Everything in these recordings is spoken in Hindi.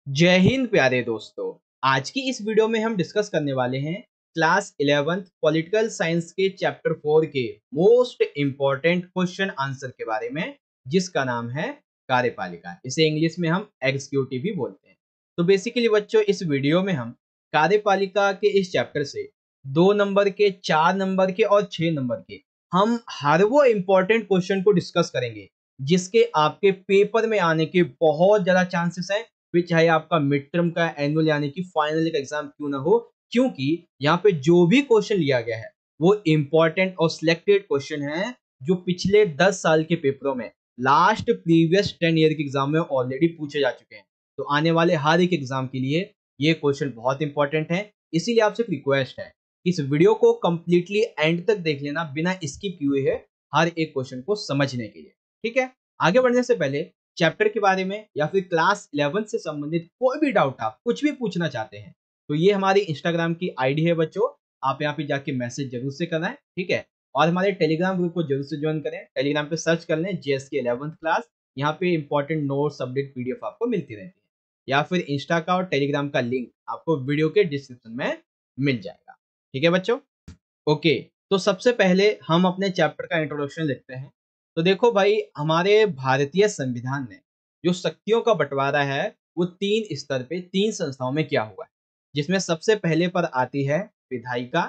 जय हिंद प्यारे दोस्तों। आज की इस वीडियो में हम डिस्कस करने वाले हैं क्लास 11th पॉलिटिकल साइंस के चैप्टर 4 के मोस्ट इंपॉर्टेंट क्वेश्चन आंसर के बारे में, जिसका नाम है कार्यपालिका। इसे इंग्लिश में हम एग्जीक्यूटिव भी बोलते हैं। तो बेसिकली बच्चों, इस वीडियो में हम कार्यपालिका के इस चैप्टर से 2 नंबर के, 4 नंबर के और 6 नंबर के हम हर वो इंपॉर्टेंट क्वेश्चन को डिस्कस करेंगे जिसके आपके पेपर में आने के बहुत ज्यादा चांसेस हैं, फिर चाहे आपका मिड टर्म का, एनुअल यानी कि फाइनल का एग्जाम क्यों ना हो, क्योंकि यहाँ पे जो भी क्वेश्चन लिया गया है वो इंपॉर्टेंट और सिलेक्टेड क्वेश्चन है जो पिछले 10 साल के पेपरों में, लास्ट प्रीवियस 10 ईयर के एग्जाम में ऑलरेडी पूछे जा चुके हैं। तो आने वाले हर एक एग्जाम के लिए ये क्वेश्चन बहुत इंपॉर्टेंट है। इसीलिए आपसे रिक्वेस्ट है कि इस वीडियो को कंप्लीटली एंड तक देख लेना, बिना स्किप किए है, हर एक क्वेश्चन को समझने के लिए। ठीक है, आगे बढ़ने से पहले चैप्टर के बारे में या फिर क्लास 11 से संबंधित कोई भी डाउट आप कुछ भी पूछना चाहते हैं तो ये हमारी इंस्टाग्राम की आईडी है बच्चों, आप यहाँ पे जाके मैसेज जरूर से करना है। ठीक है, और हमारे टेलीग्राम ग्रुप को जरूर से ज्वाइन करें। टेलीग्राम पे सर्च कर लें JSK 11th क्लास, यहाँ पे इंपॉर्टेंट नोट्स, अपडेट PDF आपको मिलती रहती है। या फिर इंस्टा का और टेलीग्राम का लिंक आपको वीडियो के डिस्क्रिप्शन में मिल जाएगा। ठीक है बच्चों, ओके। तो सबसे पहले हम अपने चैप्टर का इंट्रोडक्शन लिखते हैं। तो देखो भाई, हमारे भारतीय संविधान ने जो शक्तियों का बंटवारा है वो 3 स्तर पे, 3 संस्थाओं में किया हुआ है, जिसमें सबसे पहले पर आती है विधायिका,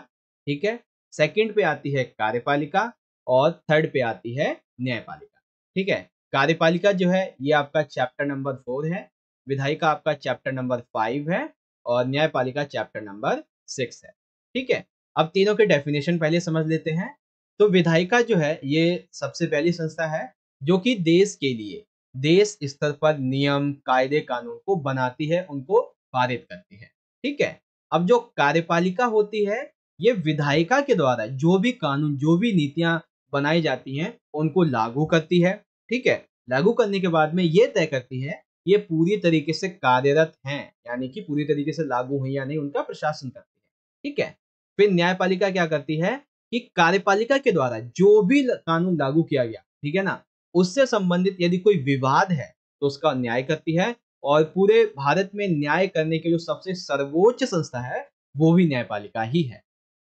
ठीक है, सेकंड पे आती है कार्यपालिका और थर्ड पे आती है न्यायपालिका। ठीक है, कार्यपालिका जो है ये आपका चैप्टर नंबर 4 है, विधायिका आपका चैप्टर नंबर 5 है और न्यायपालिका चैप्टर नंबर 6 है। ठीक है, अब तीनों के डेफिनेशन पहले समझ लेते हैं। तो विधायिका जो है ये सबसे पहली संस्था है जो कि देश के लिए, देश स्तर पर नियम, कायदे, कानून को बनाती है, उनको पारित करती है। ठीक है, अब जो कार्यपालिका होती है ये विधायिका के द्वारा जो भी कानून, जो भी नीतियां बनाई जाती हैं उनको लागू करती है। ठीक है, लागू करने के बाद में ये तय करती है ये पूरी तरीके से कार्यरत हैं, यानी कि पूरी तरीके से लागू हुई या नहीं, उनका प्रशासन करती है। ठीक है, फिर न्यायपालिका क्या करती है कि कार्यपालिका के द्वारा जो भी कानून लागू किया गया, ठीक है ना, उससे संबंधित यदि कोई विवाद है तो उसका न्याय करती है। और पूरे भारत में न्याय करने के जो सबसे सर्वोच्च संस्था है वो भी न्यायपालिका ही है।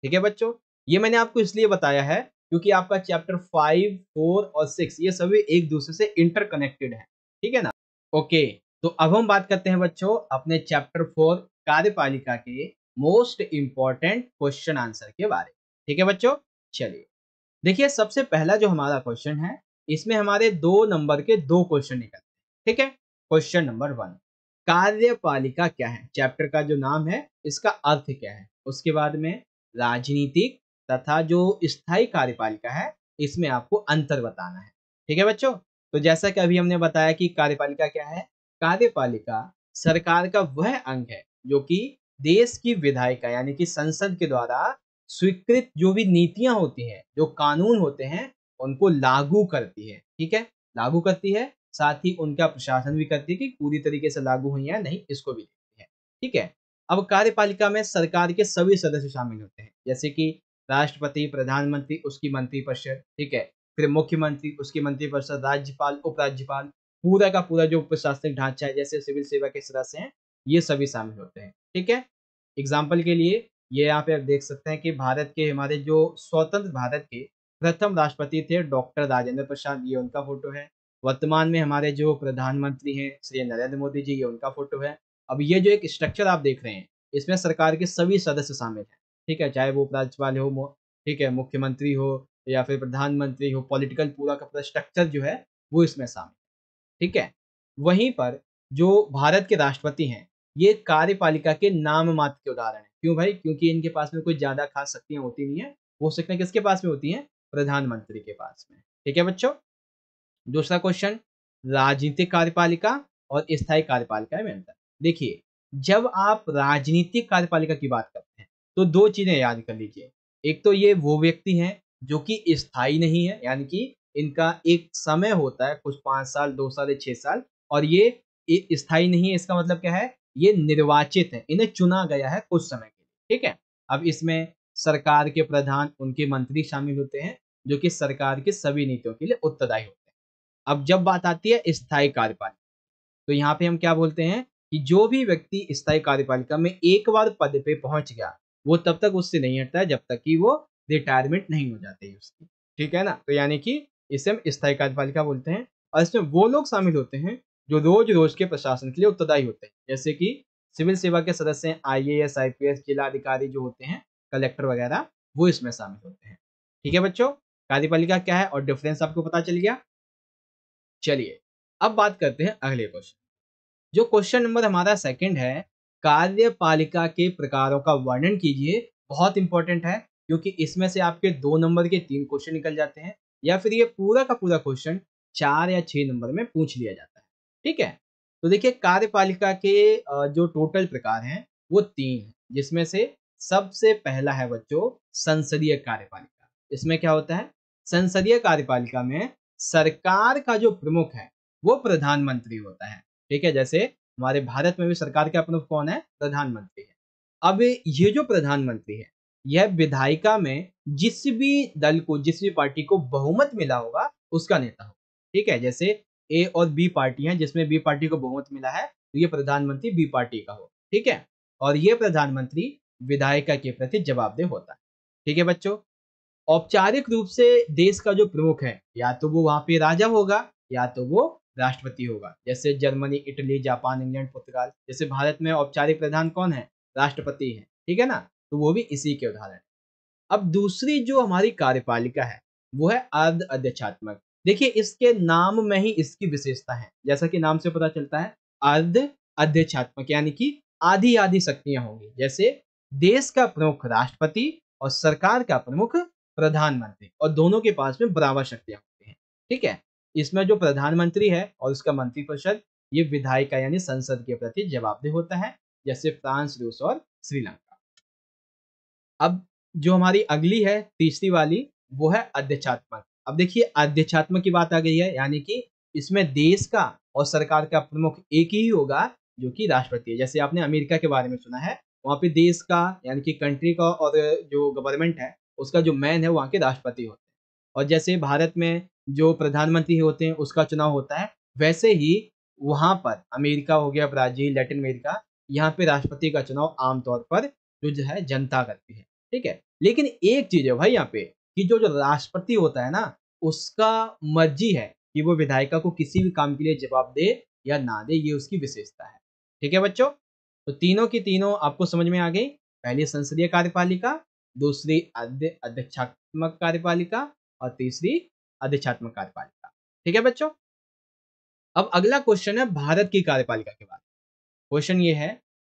ठीक है बच्चों, ये मैंने आपको इसलिए बताया है क्योंकि आपका चैप्टर 5, 4 और 6 ये सभी एक दूसरे से इंटरकनेक्टेड है। ठीक है ना, ओके। तो अब हम बात करते हैं बच्चों अपने चैप्टर 4 कार्यपालिका के मोस्ट इंपॉर्टेंट क्वेश्चन आंसर के बारे में। ठीक है बच्चों, चलिए देखिए, सबसे पहला जो हमारा क्वेश्चन है इसमें हमारे 2 नंबर के 2 क्वेश्चन निकलते हैं। ठीक है, क्वेश्चन नंबर 1, कार्यपालिका क्या है, चैप्टर का जो नाम है इसका अर्थ क्या है। उसके बाद में राजनीतिक तथा जो स्थायी कार्यपालिका है इसमें आपको अंतर बताना है। ठीक है बच्चों, तो जैसा कि अभी हमने बताया कि कार्यपालिका क्या है, कार्यपालिका सरकार का वह अंग है जो कि देश की विधायिका यानी कि संसद के द्वारा स्वीकृत जो भी नीतियां होती हैं, जो कानून होते हैं, उनको लागू करती है। ठीक है, लागू करती है, साथ ही उनका प्रशासन भी करती है कि पूरी तरीके से लागू हुई है नहीं, इसको भी देखती है। ठीक है, अब कार्यपालिका में सरकार के सभी सदस्य शामिल होते हैं, जैसे कि राष्ट्रपति, प्रधानमंत्री, उसकी मंत्रिपरिषद, ठीक है, फिर मुख्यमंत्री, उसकी मंत्रिपरिषद, राज्यपाल, उपराज्यपाल, पूरा का पूरा जो प्रशासनिक ढांचा है, जैसे सिविल सेवा के सदस्य हैं, ये सभी शामिल होते हैं। ठीक है, एग्जाम्पल के लिए ये यहाँ पे आप देख सकते हैं कि भारत के, हमारे जो स्वतंत्र भारत के प्रथम राष्ट्रपति थे डॉक्टर राजेंद्र प्रसाद, ये उनका फोटो है। वर्तमान में हमारे जो प्रधानमंत्री हैं श्री नरेंद्र मोदी जी, ये उनका फोटो है। अब ये जो एक स्ट्रक्चर आप देख रहे हैं इसमें सरकार के सभी सदस्य शामिल हैं। ठीक है, चाहे वो उपराज्यपाल हो, ठीक है, मुख्यमंत्री हो या फिर प्रधानमंत्री हो, पॉलिटिकल पूरा का पूरा स्ट्रक्चर जो है वो इसमें शामिल है। ठीक है, वहीं पर जो भारत के राष्ट्रपति हैं ये कार्यपालिका के नाम मात्र के उदाहरण है। क्यों भाई, क्योंकि इनके पास में कोई ज्यादा खास शक्तियां होती नहीं है, वो शक्तियां किसके पास में होती हैं, प्रधानमंत्री के पास में। ठीक है बच्चों, दूसरा क्वेश्चन, राजनीतिक कार्यपालिका और स्थायी कार्यपालिका में अंतर। देखिए, जब आप राजनीतिक कार्यपालिका की बात करते हैं तो 2 चीजें याद कर लीजिए। एक तो ये वो व्यक्ति हैं जो कि स्थायी नहीं है, यानी कि इनका एक समय होता है, कुछ 5 साल, 2 साल या 6 साल, और ये स्थायी नहीं है। इसका मतलब क्या है, ये निर्वाचित है, इन्हें चुना गया है कुछ समय के लिए। ठीक है, अब इसमें सरकार के प्रधान, उनके मंत्री शामिल होते हैं जो कि सरकार की सभी नीतियों के लिए उत्तरदायी होते हैं। अब जब बात आती है स्थायी कार्यपालिका, तो यहाँ पे हम क्या बोलते हैं कि जो भी व्यक्ति स्थायी कार्यपालिका में एक बार पद पे पहुंच गया वो तब तक उससे नहीं हटता है जब तक कि वो रिटायरमेंट नहीं हो जाती है उसकी। ठीक है ना, तो यानी कि इसे हम स्थायी कार्यपालिका बोलते हैं। और इसमें वो लोग शामिल होते हैं जो रोज रोज के प्रशासन के लिए उत्तरदायी होते हैं, जैसे कि सिविल सेवा के सदस्य हैं, IAS IPS, जिला अधिकारी जो होते हैं, कलेक्टर वगैरह, वो इसमें शामिल होते हैं। ठीक है बच्चों, कार्यपालिका क्या है और डिफरेंस आपको पता चल गया। चलिए अब बात करते हैं अगले क्वेश्चन। जो क्वेश्चन नंबर हमारा सेकंड है, कार्यपालिका के प्रकारों का वर्णन कीजिए। बहुत इंपॉर्टेंट है क्योंकि इसमें से आपके 2 नंबर के 3 क्वेश्चन निकल जाते हैं, या फिर ये पूरा का पूरा क्वेश्चन 4 या 6 नंबर में पूछ लिया जाता है। ठीक है, तो देखिए कार्यपालिका के जो टोटल प्रकार हैं वो 3 हैं, जिसमें से सबसे पहला है बच्चों संसदीय कार्यपालिका। इसमें क्या होता है, संसदीय कार्यपालिका में सरकार का जो प्रमुख है वो प्रधानमंत्री होता है। ठीक है, जैसे हमारे भारत में भी सरकार का प्रमुख कौन है, प्रधानमंत्री है। अब ये जो प्रधानमंत्री है यह विधायिका में जिस भी दल को, जिस भी पार्टी को बहुमत मिला होगा उसका नेता हो। ठीक है, जैसे A और B पार्टी हैं, जिसमें B पार्टी को बहुमत मिला है तो ये प्रधानमंत्री B पार्टी का हो। ठीक है, और ये प्रधानमंत्री विधायिका के प्रति जवाबदेह होता है। ठीक है बच्चों, औपचारिक रूप से देश का जो प्रमुख है या तो वो वहां पे राजा होगा या तो वो राष्ट्रपति होगा, जैसे जर्मनी, इटली, जापान, इंग्लैंड, पुर्तगाल। जैसे भारत में औपचारिक प्रधान कौन है, राष्ट्रपति है। ठीक है ना, तो वो भी इसी के उदाहरण है। अब दूसरी जो हमारी कार्यपालिका है वो है अर्ध अध्यक्षात्मक। देखिए इसके नाम में ही इसकी विशेषता है, जैसा कि नाम से पता चलता है अर्ध अध्यक्षात्मक, यानी कि आधी आधी शक्तियां होंगी। जैसे देश का प्रमुख राष्ट्रपति और सरकार का प्रमुख प्रधानमंत्री, और दोनों के पास में बराबर शक्तियां होती हैं। ठीक है, इसमें जो प्रधानमंत्री है और उसका मंत्रिपरिषद ये विधायिका यानी संसद के प्रति जवाबदेह होता है, जैसे फ्रांस, रूस और श्रीलंका। अब जो हमारी अगली है तीसरी वाली वो है अध्यक्षात्मक। अब देखिए अध्यक्षात्मक की बात आ गई है, यानी कि इसमें देश का और सरकार का प्रमुख एक ही होगा जो कि राष्ट्रपति है। जैसे आपने अमेरिका के बारे में सुना है, वहां पे देश का यानी कि कंट्री का और जो गवर्नमेंट है उसका जो मैन है वहाँ के राष्ट्रपति होते हैं। और जैसे भारत में जो प्रधानमंत्री होते हैं उसका चुनाव होता है, वैसे ही वहां पर अमेरिका हो गया, ब्राजील, लैटिन अमेरिका, यहाँ पे राष्ट्रपति का चुनाव आमतौर पर जो है जनता करती है। ठीक है, लेकिन एक चीज है भाई यहाँ पे कि जो जो राष्ट्रपति होता है ना उसका मर्जी है कि वो विधायिका को किसी भी काम के लिए जवाब दे या ना दे, ये उसकी विशेषता है। ठीक है बच्चों, तो तीनों की तीनों आपको समझ में आ गई। पहली संसदीय कार्यपालिका, दूसरी अध्यक्षात्मक कार्यपालिका और तीसरी अध्यक्षात्मक कार्यपालिका। ठीक है बच्चों, अब अगला क्वेश्चन है भारत की कार्यपालिका के बारे में। क्वेश्चन ये है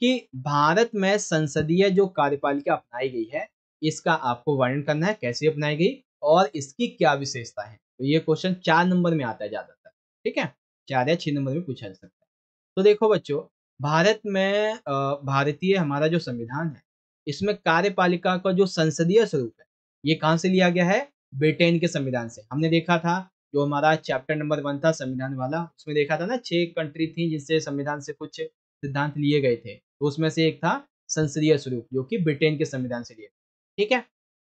कि भारत में संसदीय जो कार्यपालिका अपनाई गई है इसका आपको वर्णन करना है, कैसे अपनाई गई और इसकी क्या विशेषता है। तो ये क्वेश्चन 4 नंबर में आता है ज्यादातर। ठीक है, 4 या 6 नंबर में पूछा जा सकता है। तो देखो बच्चों, भारत में भारतीय हमारा जो संविधान है इसमें कार्यपालिका का जो संसदीय स्वरूप है ये कहाँ से लिया गया है, ब्रिटेन के संविधान से। हमने देखा था जो हमारा चैप्टर नंबर 1 था संविधान वाला, उसमें देखा था ना 6 कंट्री थी जिससे संविधान से कुछ सिद्धांत लिए गए थे, तो उसमें से एक था संसदीय स्वरूप जो कि ब्रिटेन के संविधान से लिए। ठीक है,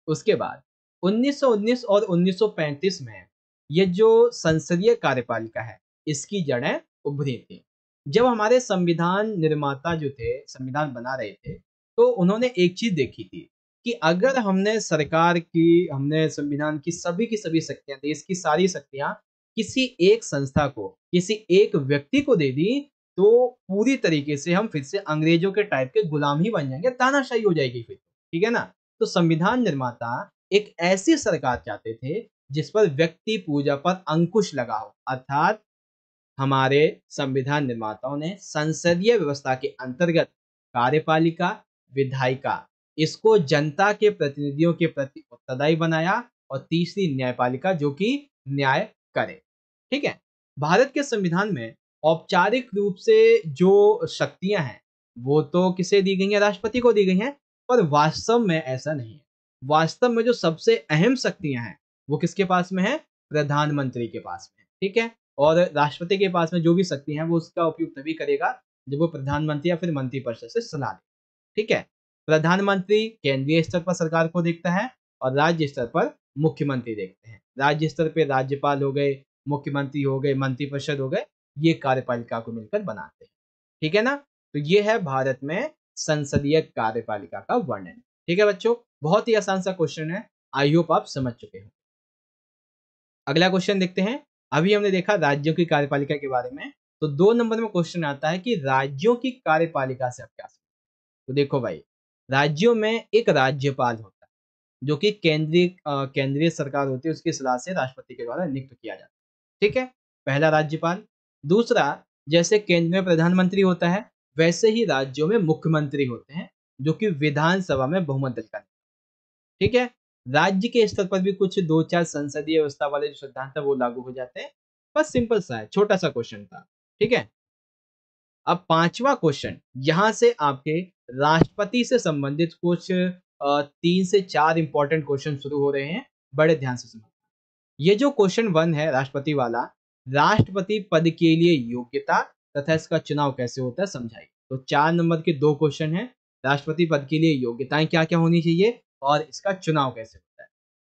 उसके बाद 1919 और 1935 में ये जो संसदीय कार्यपालिका है इसकी जड़ें उभरी थी। जब हमारे संविधान निर्माता जो थे संविधान बना रहे थे तो उन्होंने एक चीज देखी थी कि अगर हमने सरकार की, हमने संविधान की सभी शक्तियां, देश की सारी शक्तियां किसी एक संस्था को, किसी एक व्यक्ति को दे दी तो पूरी तरीके से हम फिर से अंग्रेजों के टाइप के गुलाम ही बन जाएंगे, तानाशाही हो जाएगी फिर। ठीक है ना, तो संविधान निर्माता एक ऐसी सरकार चाहते थे जिस पर व्यक्ति पूजा पर अंकुश लगा हो, अर्थात हमारे संविधान निर्माताओं ने संसदीय व्यवस्था के अंतर्गत कार्यपालिका, विधायिका, इसको जनता के प्रतिनिधियों के प्रति उत्तरदायी बनाया, और तीसरी न्यायपालिका जो कि न्याय करे। ठीक है, भारत के संविधान में औपचारिक रूप से जो शक्तियां हैं वो तो किसे दी गई हैं, राष्ट्रपति को दी गई हैं, पर वास्तव में ऐसा नहीं है। वास्तव में जो सबसे अहम शक्तियां हैं वो किसके पास में है, प्रधानमंत्री के पास में। ठीक है, और राष्ट्रपति के पास में जो भी शक्ति है वो उसका उपयोग तभी करेगा जब वो प्रधानमंत्री या फिर मंत्रिपरिषद से सलाह ले। ठीक है, प्रधानमंत्री केंद्रीय स्तर पर सरकार को देखता है और राज्य स्तर पर मुख्यमंत्री देखते हैं। राज्य स्तर पे राज्यपाल हो गए, मुख्यमंत्री हो गए, मंत्रिपरिषद हो गए, ये कार्यपालिका को मिलकर बनाते हैं। ठीक है ना। तो ये है भारत में संसदीय कार्यपालिका का वर्णन। ठीक है बच्चों, बहुत ही आसान सा क्वेश्चन है, आई होप आप समझ चुके हो। अगला क्वेश्चन देखते हैं। अभी हमने देखा राज्यों की कार्यपालिका के बारे में, तो 2 नंबर में क्वेश्चन आता है कि राज्यों की कार्यपालिका से आप क्या समझते हैं। तो देखो भाई, राज्यों में एक राज्यपाल होता है जो कि केंद्रीय सरकार होती है, उसकी सलाह से राष्ट्रपति के द्वारा नियुक्त किया जाता है। ठीक है, पहला राज्यपाल। दूसरा, जैसे केंद्र में प्रधानमंत्री होता है, वैसे ही राज्यों में मुख्यमंत्री होते हैं जो कि विधानसभा में बहुमत दर्ज करते हैं। ठीक है, राज्य के स्तर पर भी कुछ 2-4 संसदीय व्यवस्था वाले जो सिद्धांत है वो लागू हो जाते हैं। बस सिंपल सा है, छोटा सा क्वेश्चन था। ठीक है, अब 5वां क्वेश्चन, यहाँ से आपके राष्ट्रपति से संबंधित कुछ 3 से 4 इंपॉर्टेंट क्वेश्चन शुरू हो रहे हैं, बड़े ध्यान से सुनो। ये जो क्वेश्चन 1 है राष्ट्रपति वाला, राष्ट्रपति पद के लिए योग्यता तथा इसका चुनाव कैसे होता है समझाइए। तो 4 नंबर के 2 क्वेश्चन हैं, राष्ट्रपति पद के लिए योग्यताएं क्या क्या होनी चाहिए और इसका चुनाव कैसे होता है।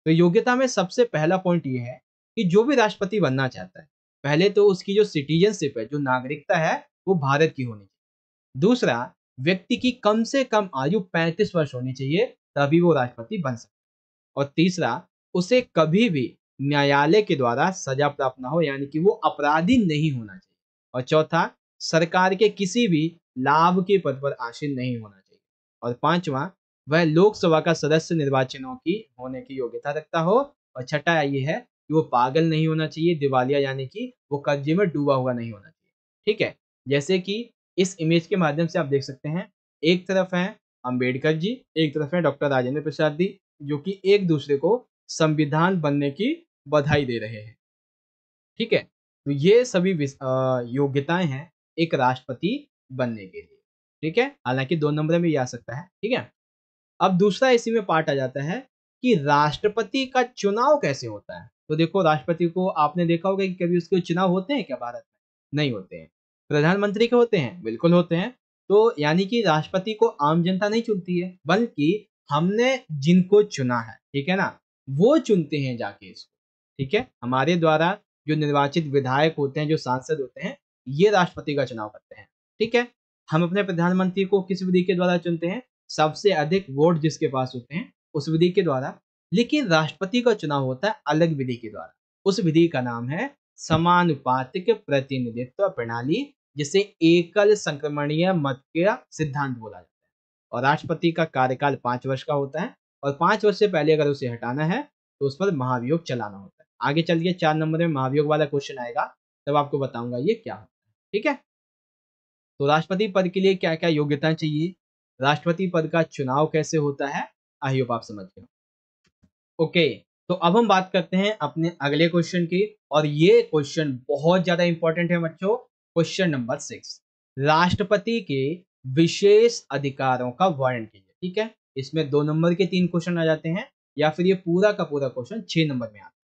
तो योग्यता में सबसे पहला पॉइंट ये है कि जो भी राष्ट्रपति बनना चाहता है, पहले तो उसकी जो सिटीजनशिप है, जो नागरिकता है, वो भारत की होनी चाहिए। दूसरा, व्यक्ति की कम से कम आयु 35 वर्ष होनी चाहिए, तभी वो राष्ट्रपति बन सकता है। और तीसरा, उसे कभी भी न्यायालय के द्वारा सजा प्राप्त ना हो, यानी कि वो अपराधी नहीं होना चाहिए। और चौथा, सरकार के किसी भी लाभ के पद पर आसीन नहीं होना चाहिए। और 5वां, वह लोकसभा का सदस्य निर्वाचनों की होने की योग्यता रखता हो। और छठा ये है कि वो पागल नहीं होना चाहिए, दिवालिया यानी कि वो कर्जे में डूबा हुआ नहीं होना चाहिए। ठीक है, जैसे कि इस इमेज के माध्यम से आप देख सकते हैं, एक तरफ है अंबेडकर जी, एक तरफ है डॉक्टर राजेंद्र प्रसाद जी, जो कि एक दूसरे को संविधान बनने की बधाई दे रहे हैं। ठीक है, तो ये सभी योग्यताएं हैं एक राष्ट्रपति बनने के लिए। ठीक है, हालांकि 2 नंबर में ये आ सकता है। ठीक है, अब दूसरा इसी में पार्ट आ जाता है कि राष्ट्रपति का चुनाव कैसे होता है। तो देखो, राष्ट्रपति को आपने देखा होगा कि कभी उसके चुनाव होते हैं क्या भारत में? नहीं होते हैं। प्रधानमंत्री के होते हैं? बिल्कुल होते हैं। तो यानी कि राष्ट्रपति को आम जनता नहीं चुनती है, बल्कि हमने जिनको चुना है, ठीक है ना, वो चुनते हैं जाके इसको। ठीक है, हमारे द्वारा जो निर्वाचित विधायक होते हैं, जो सांसद होते हैं, ये राष्ट्रपति का चुनाव करते हैं। ठीक है, हम अपने प्रधानमंत्री को किस विधि के द्वारा चुनते हैं? सबसे अधिक वोट जिसके पास होते हैं उस विधि के द्वारा। लेकिन राष्ट्रपति का चुनाव होता है अलग विधि के द्वारा। उस विधि का नाम है समानुपातिक प्रतिनिधित्व प्रणाली, जिसे एकल संक्रमणीय मत का सिद्धांत बोला जाता है। और राष्ट्रपति का कार्यकाल 5 वर्ष का होता है, और 5 वर्ष से पहले अगर उसे हटाना है तो उस पर महाभियोग चलाना होता है। आगे चलिए 4 नंबर में महाभियोग वाला क्वेश्चन आएगा, तब आपको बताऊंगा ये क्या होता है। ठीक है, तो राष्ट्रपति पद के लिए क्या क्या योग्यता चाहिए, राष्ट्रपति पद का चुनाव कैसे होता है, आई होप आप समझ गए। ओके, तो अब हम बात करते हैं अपने अगले क्वेश्चन की, और ये क्वेश्चन बहुत ज्यादा इंपॉर्टेंट है बच्चों। क्वेश्चन नंबर 6, राष्ट्रपति के विशेष अधिकारों का वर्णन कीजिए। ठीक है, इसमें 2 नंबर के 3 क्वेश्चन आ जाते हैं, या फिर ये पूरा का पूरा क्वेश्चन 6 नंबर में आता है।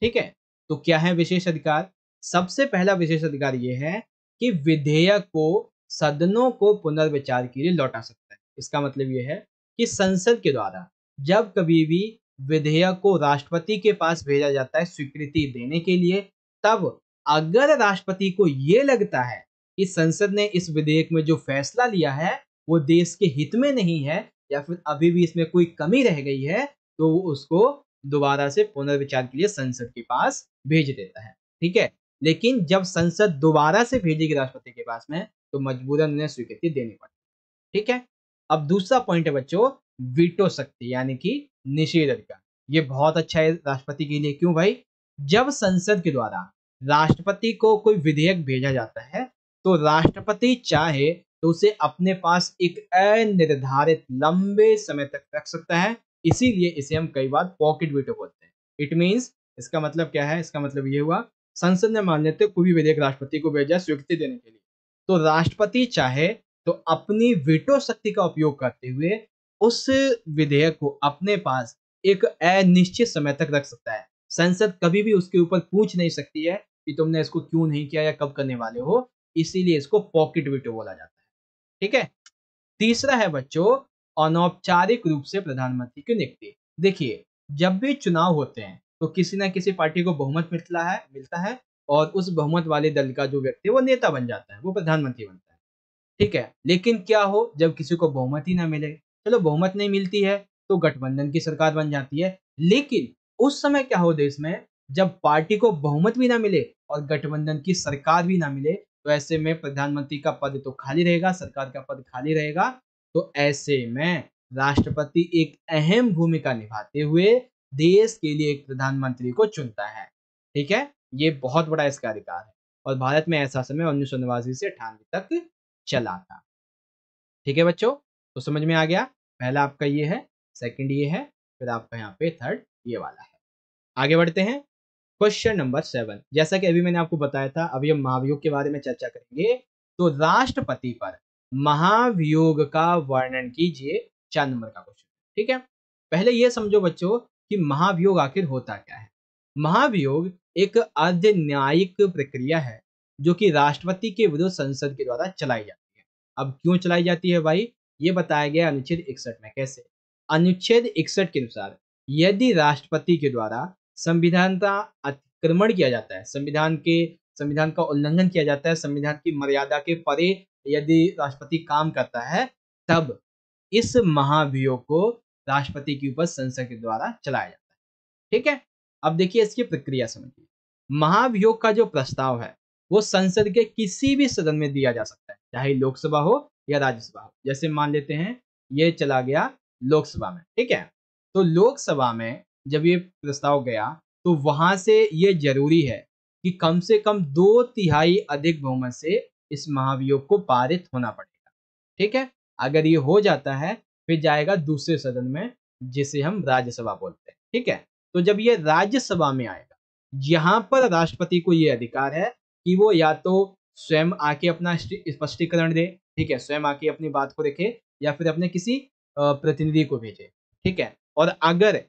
ठीक है, तो क्या है विशेष अधिकार? सबसे पहला विशेष अधिकार ये है कि विधेयक को सदनों को पुनर्विचार के लिए लौटा सकता है। इसका मतलब ये है कि संसद के द्वारा जब कभी भी विधेयक को राष्ट्रपति के पास भेजा जाता है स्वीकृति देने के लिए, तब अगर राष्ट्रपति को ये लगता है कि संसद ने इस विधेयक में जो फैसला लिया है वो देश के हित में नहीं है, या फिर अभी भी इसमें कोई कमी रह गई है, तो वो उसको दोबारा से पुनर्विचार के लिए संसद के पास भेज देता है। ठीक है, लेकिन जब संसद दोबारा से भेजेगी राष्ट्रपति के पास में, तो मजबूरन उन्हें स्वीकृति देनी पड़ती है। ठीक है, अब दूसरा पॉइंट है बच्चों, वीटो शक्ति यानी कि निषेध अधिकार। ये बहुत अच्छा है राष्ट्रपति के लिए। क्यों भाई? जब संसद के द्वारा राष्ट्रपति को कोई विधेयक भेजा जाता है, तो राष्ट्रपति चाहे तो उसे अपने पास एक अनिर्धारित लंबे समय तक रख सकता है। इसीलिए इसे हम कई बार पॉकेट वीटो बोलते हैं। इट मीन्स, इसका मतलब क्या है? इसका मतलब ये हुआ, संसद ने मान लेते कोई भी विधेयक राष्ट्रपति को भेजा स्वीकृति देने के लिए, तो राष्ट्रपति चाहे तो अपनी वीटो शक्ति का उपयोग करते हुए उस विधेयक को अपने पास एक अनिश्चित समय तक रख सकता है। संसद कभी भी उसके ऊपर पूछ नहीं सकती है कि तुमने इसको क्यों नहीं किया या कब करने वाले हो। इसीलिए इसको पॉकेट वीटो बोला जाता है। ठीक है, तीसरा है बच्चों, अनौपचारिक रूप से प्रधानमंत्री की नियुक्ति। देखिए, जब भी चुनाव होते हैं तो किसी ना किसी पार्टी को बहुमत मिलता है, और उस बहुमत वाले दल का जो व्यक्ति है वो नेता बन जाता है, वो प्रधानमंत्री बनता है। ठीक है। लेकिन क्या हो जब किसी को बहुमत ही ना मिले, चलो बहुमत नहीं मिलती है तो गठबंधन की सरकार बन जाती है। लेकिन उस समय क्या हो देश में, जब पार्टी को बहुमत भी ना मिले और गठबंधन की सरकार भी ना मिले, तो ऐसे में प्रधानमंत्री का पद तो खाली रहेगा, सरकार का पद खाली रहेगा। तो ऐसे में राष्ट्रपति एक अहम भूमिका निभाते हुए देश के लिए एक प्रधानमंत्री को चुनता है। ठीक है, ये बहुत बड़ा इसका अधिकार है और भारत में ऐसा समय 1989 से 98 तक चला था। ठीक है बच्चों, तो समझ में आ गया। पहला आपका ये है, सेकंड ये है, फिर आपका यहाँ पे थर्ड ये वाला है। आगे बढ़ते हैं। क्वेश्चन नंबर 7, जैसा कि अभी मैंने आपको बताया था, अभी हम महाभियोग के बारे में चर्चा करेंगे। तो राष्ट्रपति पर महाभियोग का वर्णन कीजिए, 4 नंबर का क्वेश्चन। ठीक है, पहले ये समझो बच्चों कि महाभियोग आखिर होता क्या है। महाभियोग एक अर्ध न्यायिक प्रक्रिया है जो कि राष्ट्रपति के विरुद्ध संसद के द्वारा चलाई जाती है। अब क्यों चलाई जाती है भाई, ये बताया गया अनुच्छेद 61 में। कैसे? अनुच्छेद 61 के अनुसार यदि राष्ट्रपति के द्वारा संविधान का अतिक्रमण किया जाता है, संविधान का उल्लंघन किया जाता है, संविधान की मर्यादा के परे यदि राष्ट्रपति काम करता है, तब इस महाभियोग को राष्ट्रपति के ऊपर संसद के द्वारा चलाया जाता है। ठीक है, अब देखिए इसकी प्रक्रिया समझिए। महाभियोग का जो प्रस्ताव है वो संसद के किसी भी सदन में दिया जा सकता है, चाहे लोकसभा हो या राज्यसभा हो। जैसे मान लेते हैं ये चला गया लोकसभा में। ठीक है, तो लोकसभा में जब ये प्रस्ताव गया तो वहां से ये जरूरी है कि कम से कम 2/3 अधिक बहुमत से इस महाभियोग को पारित होना पड़ेगा। ठीक है, अगर ये हो जाता है फिर जाएगा दूसरे सदन में, जिसे हम राज्यसभा बोलते हैं। ठीक है, तो जब ये राज्यसभा में आएगा, यहाँ पर राष्ट्रपति को ये अधिकार है कि वो या तो स्वयं आके अपना स्पष्टीकरण दे, ठीक है, स्वयं आके अपनी बात को रखे, या फिर अपने किसी प्रतिनिधि को भेजे। ठीक है, और अगर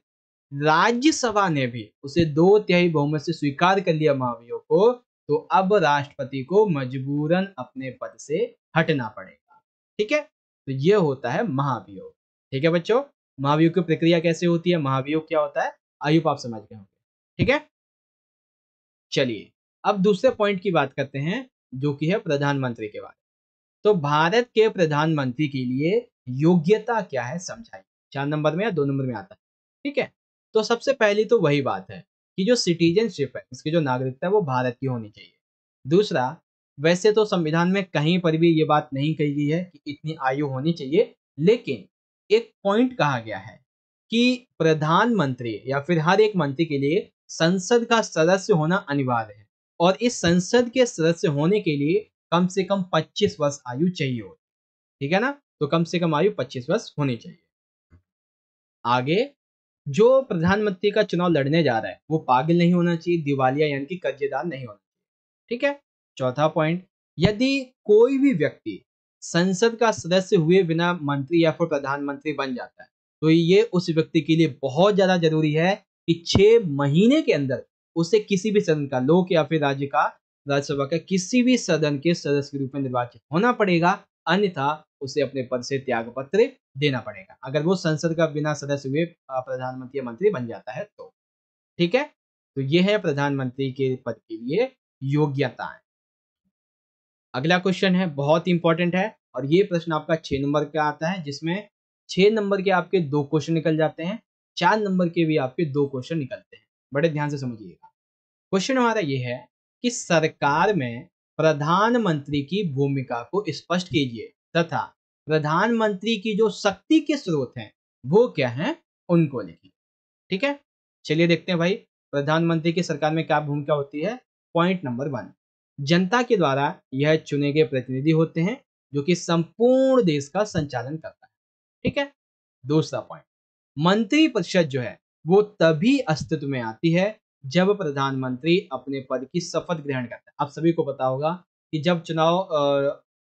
राज्यसभा ने भी उसे 2/3 बहुमत से स्वीकार कर लिया महाभियोग को, तो अब राष्ट्रपति को मजबूरन अपने पद से हटना पड़ेगा। ठीक है, तो ये होता है महाभियोग। ठीक है बच्चों, महाभियोग की प्रक्रिया कैसे होती है, महाभियोग क्या होता है, आई होप आप समझ गए होंगे। ठीक है, चलिए अब दूसरे पॉइंट की बात करते हैं जो कि है प्रधानमंत्री के बारे में। तो भारत के प्रधानमंत्री के लिए योग्यता क्या है समझाइए, 4 नंबर में या 2 नंबर में आता है। ठीक है, तो सबसे पहली तो वही बात है कि जो सिटीजनशिप है, इसकी जो नागरिकता है वो भारत की होनी चाहिए। दूसरा, वैसे तो संविधान में कहीं पर भी ये बात नहीं कही गई है कि इतनी आयु होनी चाहिए, लेकिन एक पॉइंट कहा गया है कि प्रधानमंत्री या फिर हर एक मंत्री के लिए संसद का सदस्य होना अनिवार्य है, और इस संसद के सदस्य होने के लिए कम से कम 25 वर्ष आयु चाहिए हो। ठीक है ना, तो कम से कम आयु 25 वर्ष होनी चाहिए। आगे, जो प्रधानमंत्री का चुनाव लड़ने जा रहा है वो पागल नहीं होना चाहिए, दिवालिया यानी कि कर्जेदार नहीं होना चाहिए। ठीक है, चौथा पॉइंट, यदि कोई भी व्यक्ति संसद का सदस्य हुए बिना मंत्री या फिर प्रधानमंत्री बन जाता है, तो ये उस व्यक्ति के लिए बहुत ज्यादा जरूरी है कि 6 महीने के अंदर उसे किसी भी सदन का, लोक या फिर राज्यसभा का किसी भी सदन के सदस्य के रूप में निर्वाचित होना पड़ेगा, अन्यथा उसे अपने पद से त्याग पत्र देना पड़ेगा, अगर वो संसद का बिना सदस्य हुए प्रधानमंत्री या मंत्री बन जाता है तो। ठीक है, तो ये है प्रधानमंत्री के पद के लिए योग्यताएं। अगला क्वेश्चन है, बहुत इंपॉर्टेंट है, और ये प्रश्न आपका 6 नंबर का आता है, जिसमें 6 नंबर के आपके 2 क्वेश्चन निकल जाते हैं, 4 नंबर के भी आपके 2 क्वेश्चन निकलते हैं। बड़े ध्यान से समझिएगा। क्वेश्चन हमारा ये है कि सरकार में प्रधानमंत्री की भूमिका को स्पष्ट कीजिए तथा प्रधानमंत्री की जो शक्ति के स्रोत हैं वो क्या हैं उनको लिखिए। ठीक है, चलिए देखते हैं भाई प्रधानमंत्री की सरकार में क्या भूमिका होती है। पॉइंट नंबर 1, जनता के द्वारा यह चुने गए प्रतिनिधि होते हैं जो कि संपूर्ण देश का संचालन करता है। ठीक है, दूसरा पॉइंट, मंत्रिपरिषद जो है वो तभी अस्तित्व में आती है जब प्रधानमंत्री अपने पद की शपथ ग्रहण करता है। आप सभी को पता होगा कि जब चुनाव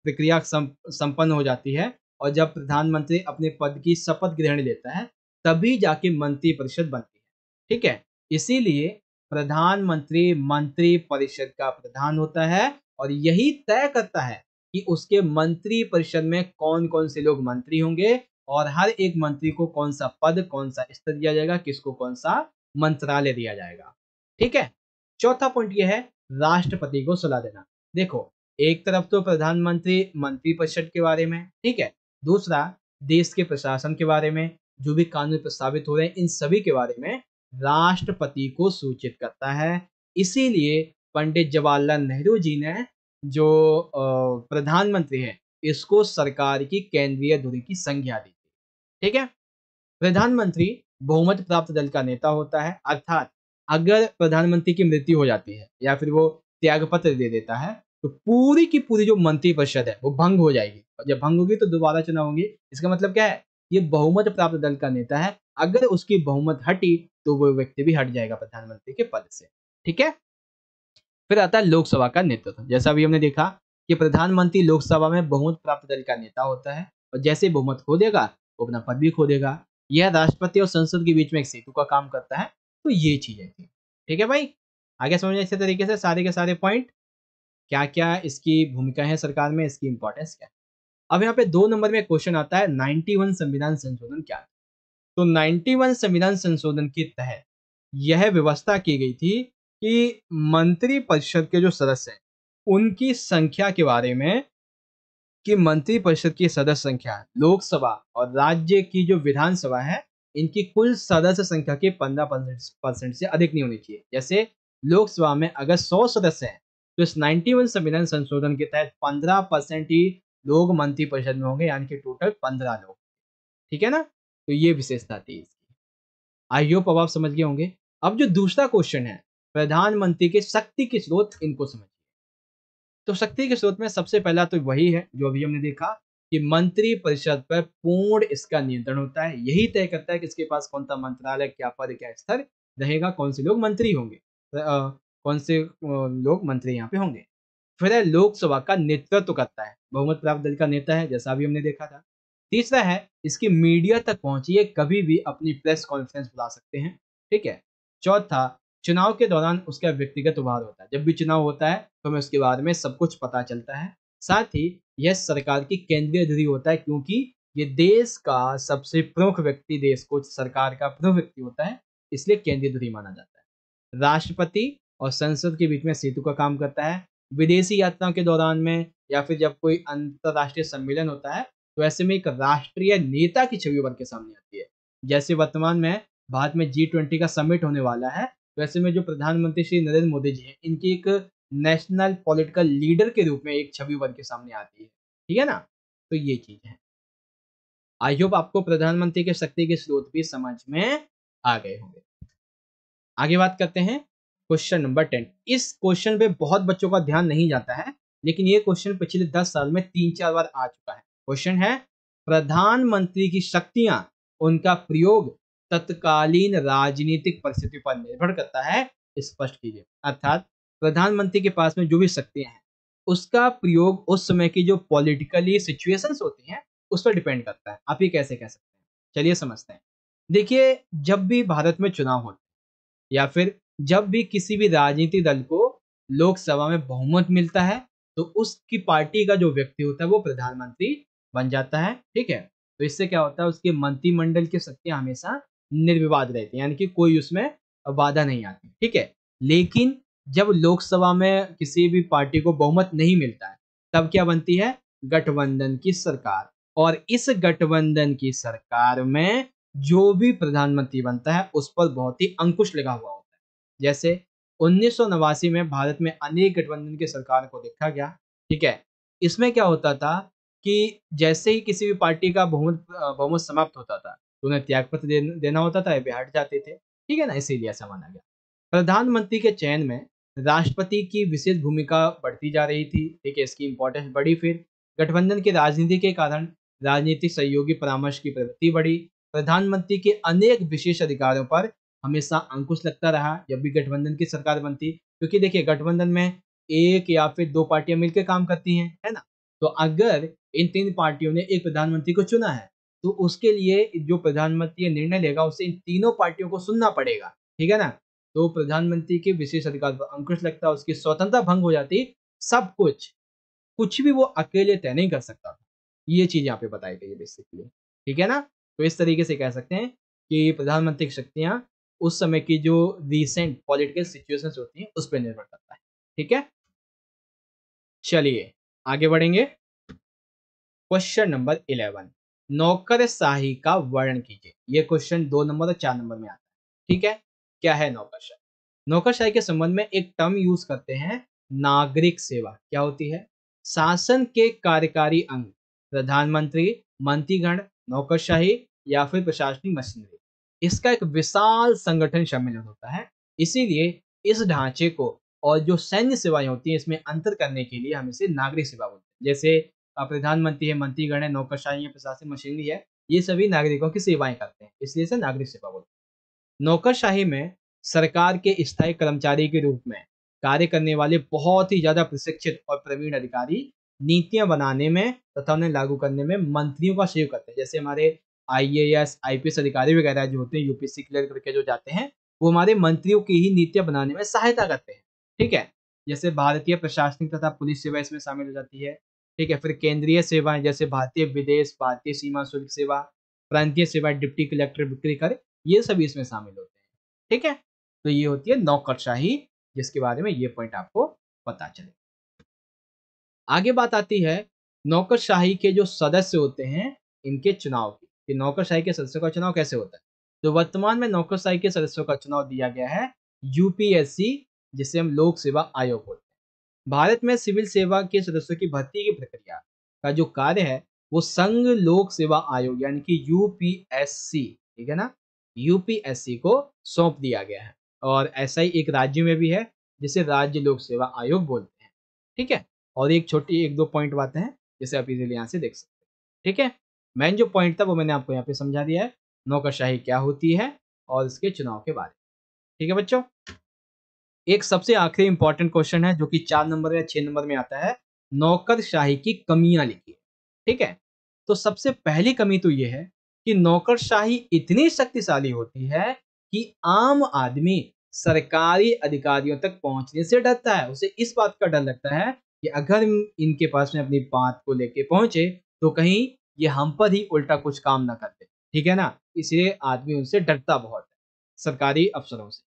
प्रक्रिया संपन्न हो जाती है और जब प्रधानमंत्री अपने पद की शपथ ग्रहण लेता है, तभी जाके मंत्रिपरिषद बनती है। ठीक है, इसीलिए प्रधानमंत्री मंत्रिपरिषद का प्रधान होता है और यही तय करता है कि उसके मंत्रिपरिषद में कौन कौन से लोग मंत्री होंगे और हर एक मंत्री को कौन सा पद, कौन सा स्तर दिया जाएगा, किसको कौन सा मंत्रालय दिया जाएगा। ठीक है, चौथा पॉइंट यह है राष्ट्रपति को सलाह देना। देखो, एक तरफ तो प्रधानमंत्री मंत्रिपरिषद के बारे में, ठीक है, दूसरा देश के प्रशासन के बारे में, जो भी कानून प्रस्तावित हो रहे हैं इन सभी के बारे में राष्ट्रपति को सूचित करता है। इसीलिए पंडित जवाहरलाल नेहरू जी ने जो प्रधानमंत्री है इसको सरकार की केंद्रीय धुरी की संज्ञा दी थी, ठीक है। प्रधानमंत्री बहुमत प्राप्त दल का नेता होता है, अर्थात अगर प्रधानमंत्री की मृत्यु हो जाती है या फिर वो त्यागपत्र दे देता है तो पूरी की पूरी जो मंत्रिपरिषद है वो भंग हो जाएगी, और जब भंग होगी तो दोबारा चुनाव होंगे। इसका मतलब क्या है, ये बहुमत प्राप्त दल का नेता है, अगर उसकी बहुमत हटी तो वो व्यक्ति भी हट जाएगा प्रधानमंत्री के पद से, ठीक है। फिर आता है लोकसभा का नेतृत्व। जैसा अभी हमने देखा कि प्रधानमंत्री लोकसभा में बहुमत प्राप्त दल का नेता होता है, और जैसे ही बहुमत खो देगा वो अपना पद भी खो देगा। यह राष्ट्रपति और संसद के बीच में एक सेतु का काम करता है। तो ये चीजें थी, ठीक है भाई। आगे समझे इसी तरीके से सारे के सारे पॉइंट, क्या क्या इसकी भूमिका है सरकार में, इसकी इंपॉर्टेंस क्या है। अब यहाँ पे 2 नंबर में क्वेश्चन आता है 91 संविधान संशोधन क्या है। तो 91 संविधान संशोधन के तहत यह व्यवस्था की गई थी कि मंत्रिपरिषद के जो सदस्य हैं उनकी संख्या के बारे में, कि मंत्रिपरिषद की सदस्य संख्या लोकसभा और राज्य की जो विधानसभा है इनकी कुल सदस्य संख्या के 15% से अधिक नहीं होनी चाहिए। जैसे लोकसभा में अगर 100 सदस्य हैं तो इस 91 संविधान संशोधन के तहत 15% ही लोग मंत्रिपरिषद में होंगे, यानी कि टोटल 15 लोग, ठीक है ना। तो ये विशेषता थी इसकी। आई होप अब आप समझ गए होंगे। अब जो दूसरा क्वेश्चन है प्रधानमंत्री के शक्ति के स्रोत, इनको समझिए। तो शक्ति के स्रोत में सबसे पहला तो वही है जो अभी हमने देखा कि मंत्री परिषद पर पूर्ण इसका नियंत्रण होता है। यही तय करता है कि इसके पास कौन सा मंत्रालय, क्या पद, क्या स्तर रहेगा, कौन से लोग मंत्री होंगे, कौन से लोग मंत्री यहाँ पे होंगे। फिर है लोकसभा का नेतृत्व करता है, बहुमत प्राप्त दल का नेता है, जैसा अभी हमने देखा था। तीसरा है इसकी मीडिया तक पहुंची, कभी भी अपनी प्रेस कॉन्फ्रेंस बुला सकते हैं, ठीक है। चौथा, चुनाव के दौरान उसका व्यक्तिगत उभार होता है, जब भी चुनाव होता है तो हमें उसके बारे में सब कुछ पता चलता है। साथ ही यह सरकार की केंद्रीय धुरी होता है, क्योंकि ये देश का सबसे प्रमुख व्यक्ति, देश को सरकार का प्रमुख व्यक्ति होता है, इसलिए केंद्रीय धुरी माना जाता है। राष्ट्रपति और संसद के बीच में सेतु का काम करता है। विदेशी यात्राओं के दौरान में या फिर जब कोई अंतरराष्ट्रीय सम्मेलन होता है तो ऐसे में एक राष्ट्रीय नेता की छवि उभर के सामने आती है। जैसे वर्तमान में भारत में G20 का समिट होने वाला है, वैसे में जो प्रधानमंत्री श्री नरेंद्र मोदी जी हैं इनकी एक नेशनल पॉलिटिकल लीडर के रूप में एक छवि उभर के सामने आती है, ठीक है ना। तो ये चीज है। आई होप आपको प्रधानमंत्री के शक्ति के स्रोत भी समझ में आ गए होंगे। आगे बात करते हैं क्वेश्चन नंबर 10। इस क्वेश्चन पे बहुत बच्चों का ध्यान नहीं जाता है, लेकिन ये क्वेश्चन पिछले 10 साल में 3-4 बार आ चुका है। क्वेश्चन है प्रधानमंत्री की शक्तियां, उनका प्रयोग तत्कालीन राजनीतिक परिस्थिति पर निर्भर करता है, स्पष्ट कीजिए। अर्थात प्रधानमंत्री के पास में जो भी शक्तियां हैं उसका प्रयोग उस समय की जो पॉलिटिकली सिचुएशंस होती हैं उस पर डिपेंड करता है। आप ये कैसे कह सकते हैं, चलिए समझते हैं। देखिए, जब भी भारत में चुनाव होते या फिर जब भी किसी भी राजनीतिक दल को लोकसभा में बहुमत मिलता है तो उसकी पार्टी का जो व्यक्ति होता है वो प्रधानमंत्री बन जाता है, ठीक है। तो इससे क्या होता है, उसके मंत्रिमंडल की शक्तियां हमेशा निर्विवाद रहती हैं, यानी कि कोई उसमें बाधा नहीं आती, ठीक है। लेकिन जब लोकसभा में किसी भी पार्टी को बहुमत नहीं मिलता है तब क्या बनती है, गठबंधन की सरकार। और इस गठबंधन की सरकार में जो भी प्रधानमंत्री बनता है उस पर बहुत ही अंकुश लगा हुआ होता है। जैसे 1989 में भारत में अनेक गठबंधन की सरकार को देखा गया, ठीक है। इसमें क्या होता था कि जैसे ही किसी भी पार्टी का बहुमत समाप्त होता था तो उन्हें त्यागपत्र देना होता था, वे हट जाते थे, ठीक है ना। इसीलिए ऐसा माना गया। प्रधानमंत्री के चयन में राष्ट्रपति की विशेष भूमिका बढ़ती जा रही थी, ठीक है, इसकी इंपॉर्टेंस बढ़ी। फिर गठबंधन की राजनीति के कारण राजनीतिक सहयोगी परामर्श की प्रवृत्ति बढ़ी। प्रधानमंत्री के अनेक विशेष अधिकारों पर हमेशा अंकुश लगता रहा जब भी गठबंधन की सरकार बनती, क्योंकि देखिए गठबंधन में एक या फिर दो पार्टियां मिलकर काम करती हैं, है ना। तो अगर इन 3 पार्टियों ने एक प्रधानमंत्री को चुना है तो उसके लिए जो प्रधानमंत्री निर्णय लेगा उसे इन तीनों पार्टियों को सुनना पड़ेगा, ठीक है ना। तो प्रधानमंत्री के विशेष अधिकार पर अंकुश लगता, उसकी स्वतंत्रता भंग हो जाती, सब कुछ भी वो अकेले तय नहीं कर सकता था। ये चीज यहाँ पे बताई गई है बेसिकली, ठीक है ना। तो इस तरीके से कह सकते हैं कि प्रधानमंत्री की शक्तियां उस समय की जो रीसेंट पॉलिटिकल सिचुएशंस होती हैं उस पर निर्भर करता है, ठीक है। चलिए आगे बढ़ेंगे। क्वेश्चन नंबर 11, नौकरशाही का वर्णन कीजिए। ये क्वेश्चन 2 नंबर और 4 नंबर में आता है। ठीक है, क्या है नौकरशाही? नौकरशाही के संबंध में एक टर्म यूज करते हैं, नागरिक सेवा। क्या होती है? शासन के कार्यकारी अंग, प्रधानमंत्री, मंत्रीगण, नौकरशाही या फिर प्रशासनिक मशीनरी, इसका एक विशाल संगठन शामिल होता है। इसीलिए इस ढांचे को और जो सैन्य सेवाएं होती हैं इसमें अंतर करने के लिए हम इसे नागरिक सेवा बोलते हैं। जैसे प्रधानमंत्री है, मंत्रीगण है, नौकरशाही है, प्रशासनिक मशीनरी है, ये सभी नागरिकों की सेवाएं करते हैं, इसलिए इसे नागरिक सेवा बोलते हैं। नौकरशाही में सरकार के स्थायी कर्मचारी के रूप में कार्य करने वाले बहुत ही ज्यादा प्रशिक्षित और प्रवीण अधिकारी नीतियां बनाने में तथा उन्हें लागू करने में मंत्रियों का सहयोग करते हैं। जैसे हमारे आईएएस आईपीएस अधिकारी वगैरह जो होते हैं, यूपीएससी क्लियर करके जो जाते हैं, वो हमारे मंत्रियों की ही नीतियां बनाने में सहायता करते हैं। ठीक है, जैसे भारतीय प्रशासनिक तथा पुलिस सेवा इसमें शामिल हो जाती है। ठीक है, फिर केंद्रीय सेवाएं जैसे भारतीय विदेश, भारतीय सीमा शुल्क सेवा, प्रांतीय सेवा, डिप्टी कलेक्टर, बिक्री कर, ये सभी इसमें शामिल होते हैं। ठीक है, तो ये होती है नौकरशाही, जिसके बारे में ये पॉइंट आपको पता चले। आगे बात आती है नौकरशाही के जो सदस्य होते हैं इनके चुनाव की, कि नौकरशाही के सदस्यों का चुनाव कैसे होता है। तो वर्तमान में नौकरशाही के सदस्यों का चुनाव दिया गया है यूपीएससी, जिसे हम लोक सेवा आयोग बोलते हैं। भारत में सिविल सेवा के सदस्यों की भर्ती की प्रक्रिया का जो कार्य है वो संघ लोक सेवा आयोग यानी कि यूपीएससी, ठीक है ना, यूपीएससी को सौंप दिया गया है। और ऐसा ही एक राज्य में भी है जिसे राज्य लोक सेवा आयोग बोलते हैं। ठीक है, और एक छोटी एक दो पॉइंट बातें हैं जिसे आप इजीली यहाँ से देख सकते हैं। ठीक है, मेन जो पॉइंट था वो मैंने आपको यहाँ पे समझा दिया है, नौकरशाही क्या होती है और इसके चुनाव के बारे में। ठीक है बच्चों, एक सबसे आखिरी इंपॉर्टेंट क्वेश्चन है जो कि 4 नंबर या 6 नंबर में आता है, नौकरशाही की कमियां लिखिए। ठीक है, तो सबसे पहली कमी तो ये है कि नौकरशाही इतनी शक्तिशाली होती है कि आम आदमी सरकारी अधिकारियों तक पहुंचने से डरता है। उसे इस बात का डर लगता है कि अगर इनके पास में अपनी बात को लेके पहुंचे तो कहीं ये हम पर ही उल्टा कुछ काम ना कर दे। ठीक है ना, इसलिए आदमी उनसे डरता बहुत है, सरकारी अफसरों से।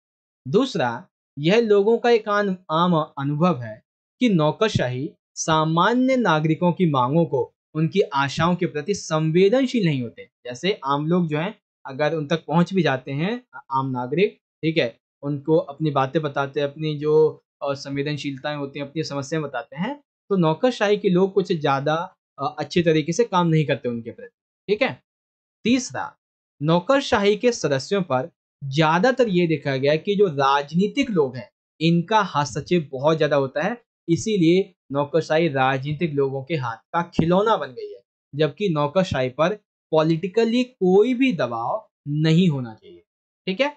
दूसरा, यह लोगों का एक आम अनुभव है कि नौकरशाही सामान्य नागरिकों की मांगों को, उनकी आशाओं के प्रति संवेदनशील नहीं होते। जैसे आम लोग जो हैं अगर उन तक पहुंच भी जाते हैं, आम नागरिक, ठीक है, उनको अपनी बातें बताते हैं, अपनी जो संवेदनशीलताएं होती हैं, अपनी समस्याएं बताते हैं, तो नौकरशाही के लोग कुछ ज्यादा अच्छे तरीके से काम नहीं करते उनके प्रति। ठीक है, तीसरा, नौकरशाही के सदस्यों पर ज्यादातर ये देखा गया है कि जो राजनीतिक लोग हैं इनका हस्तक्षेप बहुत ज्यादा होता है। इसीलिए नौकरशाही राजनीतिक लोगों के हाथ का खिलौना बन गई है, जबकि नौकरशाही पर पॉलिटिकली कोई भी दबाव नहीं होना चाहिए। ठीक है,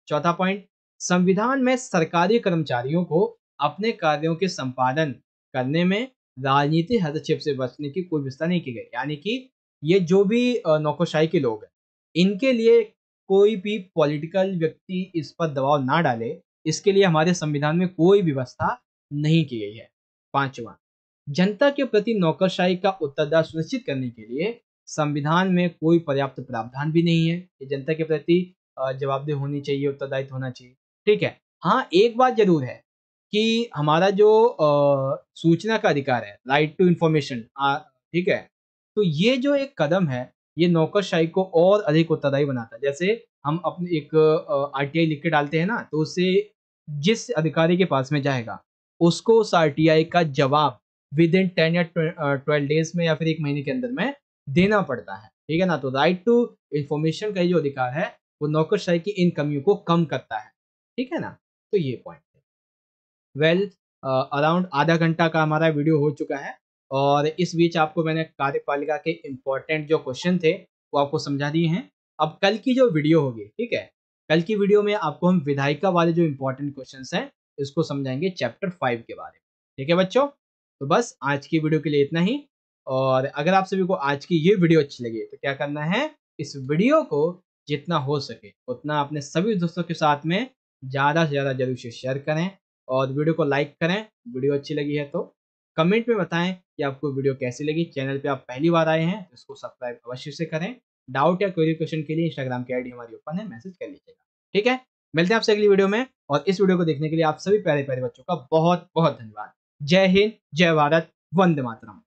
चौथा पॉइंट, संविधान में सरकारी कर्मचारियों को अपने कार्यों के संपादन करने में राजनीतिक हस्तक्षेप से बचने की कोई व्यवस्था नहीं की गई। यानी कि ये जो भी नौकरशाही के लोग हैं इनके लिए कोई भी पॉलिटिकल व्यक्ति इस पर दबाव ना डाले, इसके लिए हमारे संविधान में कोई व्यवस्था नहीं की गई है। पांचवा, जनता के प्रति नौकरशाही का उत्तरदायित्व सुनिश्चित करने के लिए संविधान में कोई पर्याप्त प्रावधान भी नहीं है कि जनता के प्रति जवाबदेह होनी चाहिए, उत्तरदायित्व होना चाहिए। ठीक है, हाँ एक बात जरूर है कि हमारा जो सूचना का अधिकार है, राइट टू इंफॉर्मेशन, ठीक है, तो ये जो एक कदम है ये नौकरशाही को और अधिक उत्तरदायी बनाता है। जैसे हम अपने एक आरटीआई लिख के डालते हैं ना, तो उससे जिस अधिकारी के पास में जाएगा उसको उस आरटीआई का जवाब विद इन 10 या 12 डेज में या फिर 1 महीने के अंदर में देना पड़ता है। ठीक है ना, तो राइट टू इंफॉर्मेशन का ये जो अधिकार है वो नौकरशाही की इन कमियों को कम करता है। ठीक है ना, तो ये पॉइंट है। वेल, अराउंड आधा घंटा का हमारा वीडियो हो चुका है और इस बीच आपको मैंने कार्यपालिका के इम्पोर्टेंट जो क्वेश्चन थे वो आपको समझा दिए हैं। अब कल की जो वीडियो होगी, ठीक है, कल की वीडियो में आपको हम विधायिका वाले जो इम्पोर्टेंट क्वेश्चंस हैं इसको समझाएंगे चैप्टर 5 के बारे में। ठीक है बच्चों, तो बस आज की वीडियो के लिए इतना ही। और अगर आप सभी को आज की ये वीडियो अच्छी लगी तो क्या करना है, इस वीडियो को जितना हो सके उतना अपने सभी दोस्तों के साथ में ज़्यादा से ज़्यादा जरूर से शेयर करें और वीडियो को लाइक करें। वीडियो अच्छी लगी है तो कमेंट में बताएं कि आपको वीडियो कैसी लगी। चैनल पे आप पहली बार आए हैं तो इसको सब्सक्राइब अवश्य से करें। डाउट या क्वेरी क्वेश्चन के लिए इंस्टाग्राम की आईडी हमारी ओपन है, मैसेज कर लीजिएगा। ठीक है, मिलते हैं आपसे अगली वीडियो में। और इस वीडियो को देखने के लिए आप सभी प्यारे प्यारे बच्चों का बहुत बहुत धन्यवाद। जय हिंद, जय भारत, वंदे मातरम।